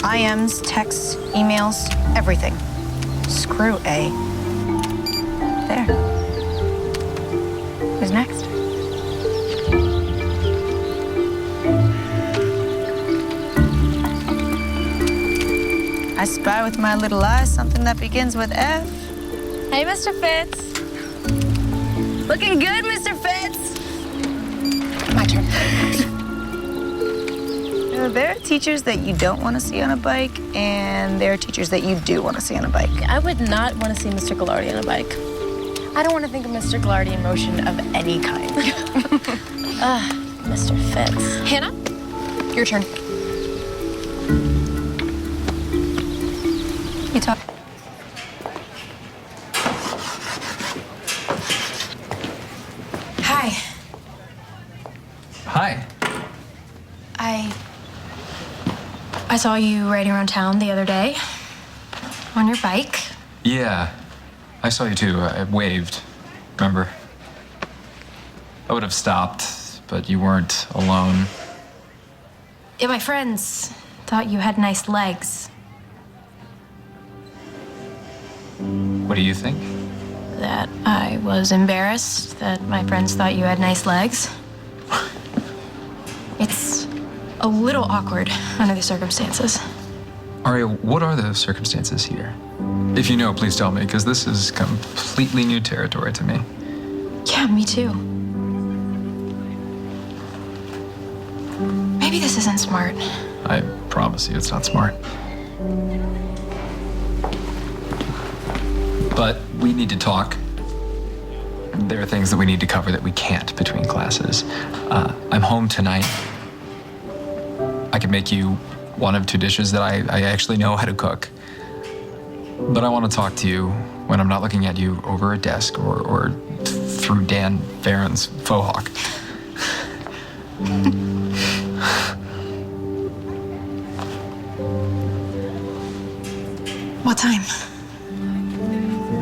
IMs, texts, emails, everything. Screw A. There. Who's next? I spy with my little eye something that begins with F. Hey, Mr. Fitz. Looking good, Mr. Fitz. My turn. There are teachers that you don't want to see on a bike, and there are teachers that you do want to see on a bike. I would not want to see Mr. Gallardi on a bike. I don't want to think of Mr. Gallardi in motion of any kind. Mr. Fitz. Hannah, your turn. You talk. Hi. Hi. I saw you riding around town the other day on your bike. Yeah, I saw you too. I waved, remember? I would have stopped, but you weren't alone. Yeah, my friends thought you had nice legs. What do you think? That I was embarrassed that my friends thought you had nice legs. It's a little awkward under the circumstances. Aria, what are the circumstances here? If you know, please tell me, because this is completely new territory to me. Yeah, me too. Maybe this isn't smart. I promise you it's not smart. But we need to talk. There are things that we need to cover that we can't between classes. I'm home tonight. I can make you one of two dishes that I actually know how to cook. But I want to talk to you when I'm not looking at you over a desk or through Dan Farron's faux hawk. What time?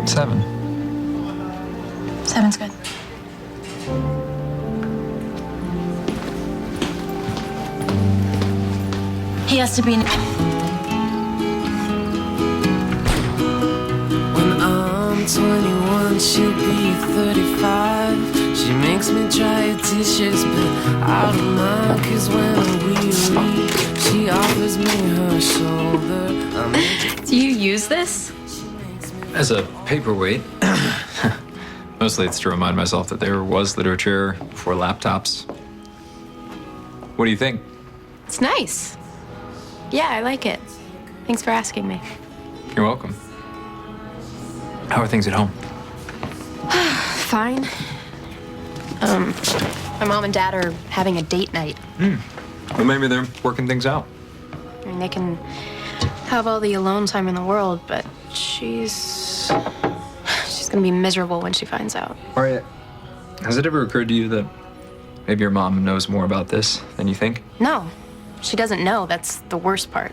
7. 7's good. He has to be in. When I'm 21, she'll be 35. She makes me try her dishes, but I don't mind. 'Cause when we leave, she offers me her shoulder. Do you use this? As a paperweight, mostly it's to remind myself that there was literature before laptops. What do you think? It's nice. Yeah, I like it. Thanks for asking me. You're welcome. How are things at home? Fine. My mom and dad are having a date night. Well, maybe they're working things out. I mean, they can have all the alone time in the world, but she's gonna be miserable when she finds out. Aria, has it ever occurred to you that maybe your mom knows more about this than you think? No, she doesn't know. That's the worst part.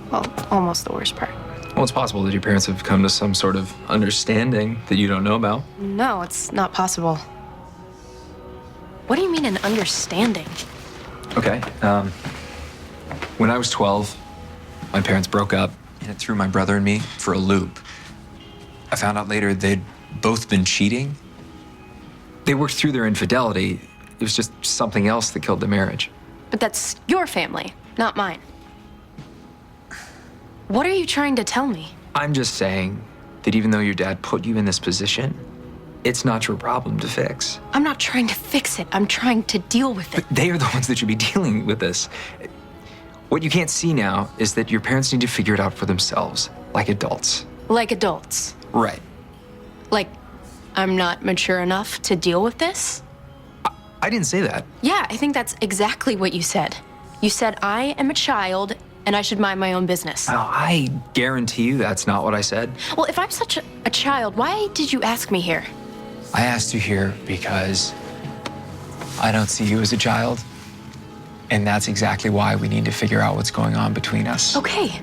Well, almost the worst part. Well, it's possible that your parents have come to some sort of understanding that you don't know about. No, it's not possible. What do you mean an understanding? Okay. When I was 12, my parents broke up, and it threw my brother and me for a loop. I found out later they'd both been cheating. They worked through their infidelity. It was just something else that killed the marriage. But that's your family, not mine. What are you trying to tell me? I'm just saying that even though your dad put you in this position, it's not your problem to fix. I'm not trying to fix it. I'm trying to deal with it. But they are the ones that should be dealing with this. What you can't see now is that your parents need to figure it out for themselves, like adults. Like adults. Right. Like, I'm not mature enough to deal with this? I didn't say that. Yeah, I think that's exactly what you said. You said I am a child and I should mind my own business. Oh, I guarantee you that's not what I said. Well, if I'm such a child, why did you ask me here? I asked you here because I don't see you as a child. And that's exactly why we need to figure out what's going on between us. Okay.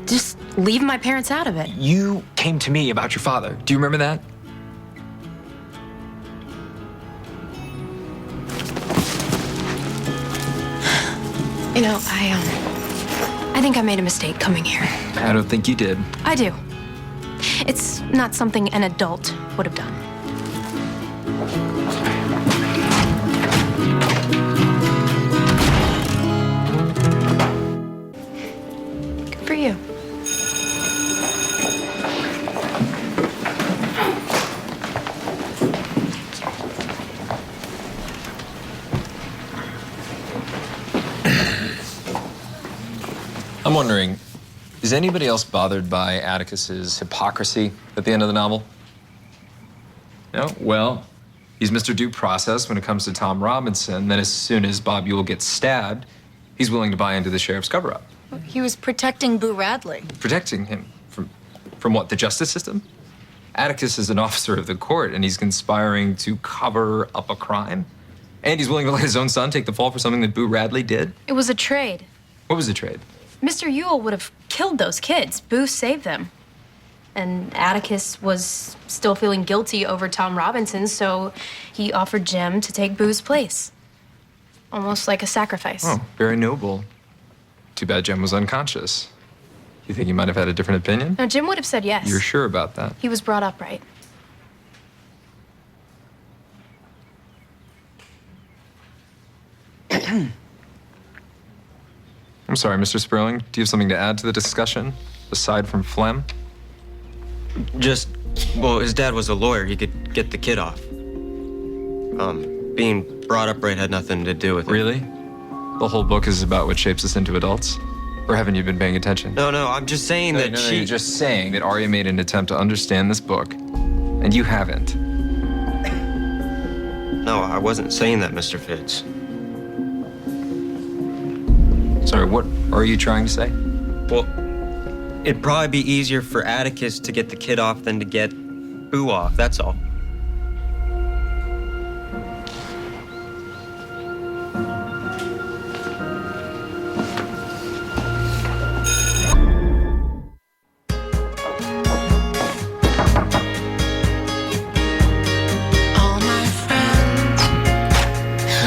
Just leave my parents out of it. You came to me about your father. Do you remember that? You know, I think I made a mistake coming here. I don't think you did. I do. It's not something an adult would have done. Good for you. I'm wondering, is anybody else bothered by Atticus's hypocrisy at the end of the novel? No? Well, he's Mr. Due Process when it comes to Tom Robinson. Then as soon as Bob Ewell gets stabbed, he's willing to buy into the sheriff's cover-up. He was protecting Boo Radley. Protecting him from what, the justice system? Atticus is an officer of the court, and he's conspiring to cover up a crime. And he's willing to let his own son take the fall for something that Boo Radley did. It was a trade. What was the trade? Mr. Ewell would have killed those kids. Boo saved them. And Atticus was still feeling guilty over Tom Robinson, so he offered Jim to take Boo's place. Almost like a sacrifice. Oh, very noble. Too bad Jim was unconscious. You think he might have had a different opinion? Now, Jim would have said yes. You're sure about that? He was brought up right. I'm sorry, Mr. Sperling. Do you have something to add to the discussion, aside from phlegm? Just, well, his dad was a lawyer. He could get the kid off. Being brought up right had nothing to do with it. Really? The whole book is about what shapes us into adults? Or haven't you been paying attention? No, I'm just saying that No, she... you're just saying that Aria made an attempt to understand this book, and you haven't. No, I wasn't saying that, Mr. Fitz. Sorry, what are you trying to say? Well, it'd probably be easier for Atticus to get the kid off than to get Boo off, that's all.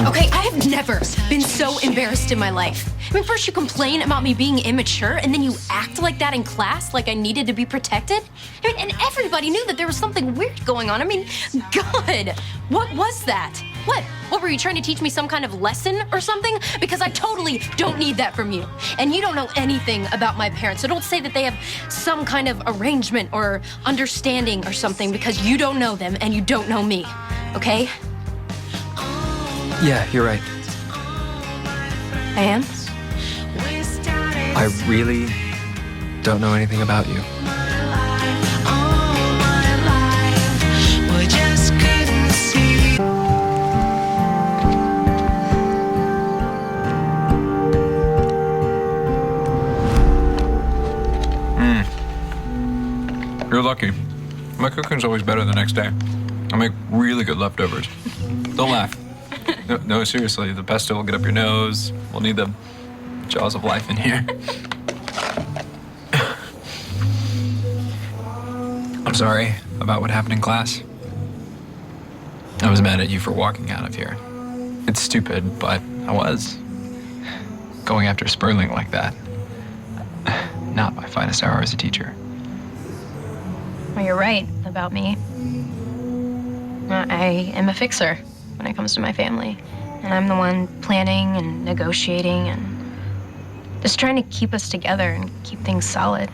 Okay, I have never been so embarrassed in my life. I mean, first you complain about me being immature, and then you act like that in class, like I needed to be protected. I mean, and everybody knew that there was something weird going on. I mean, God, what was that? What were you trying to teach me some kind of lesson or something? Because I totally don't need that from you. And you don't know anything about my parents, so don't say that they have some kind of arrangement or understanding or something, because you don't know them and you don't know me, okay? Yeah, you're right. I am? I really don't know anything about you. You're lucky. My cooking's always better the next day. I make really good leftovers. Don't laugh. No, seriously, the pesto will get up your nose. We'll need the jaws of life in here. I'm sorry about what happened in class. I was mad at you for walking out of here. It's stupid, but I was. Going after Sperling like that. Not my finest hour as a teacher. Well, you're right about me. I am a fixer when it comes to my family. And I'm the one planning and negotiating and just trying to keep us together and keep things solid.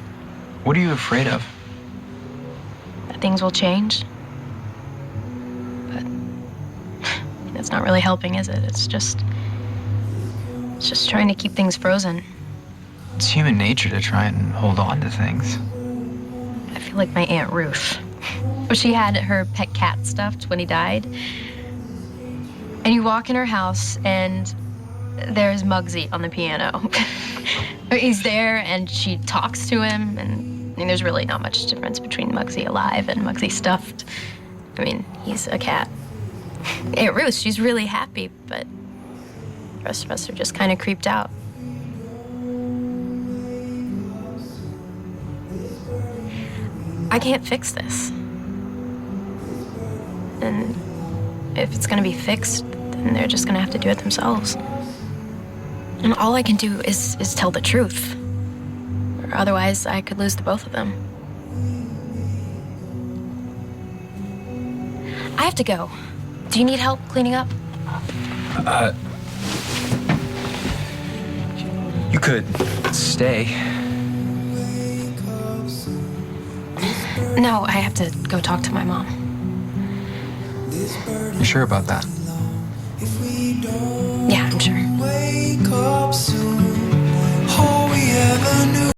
What are you afraid of? That things will change. But that's not really helping, is it? It's just trying to keep things frozen. It's human nature to try and hold on to things. I feel like my Aunt Ruth. She had her pet cat stuffed when he died. And you walk in her house and there's Muggsy on the piano. He's there and she talks to him, and I mean, there's really not much difference between Muggsy alive and Muggsy stuffed. I mean, he's a cat. Aunt Ruth, she's really happy, but the rest of us are just kind of creeped out. I can't fix this. And if it's gonna be fixed, then they're just gonna have to do it themselves. And all I can do is tell the truth. Or otherwise, I could lose the both of them. I have to go. Do you need help cleaning up? You could stay. No, I have to go talk to my mom. You sure about that? Yeah, I'm sure. Wake up soon.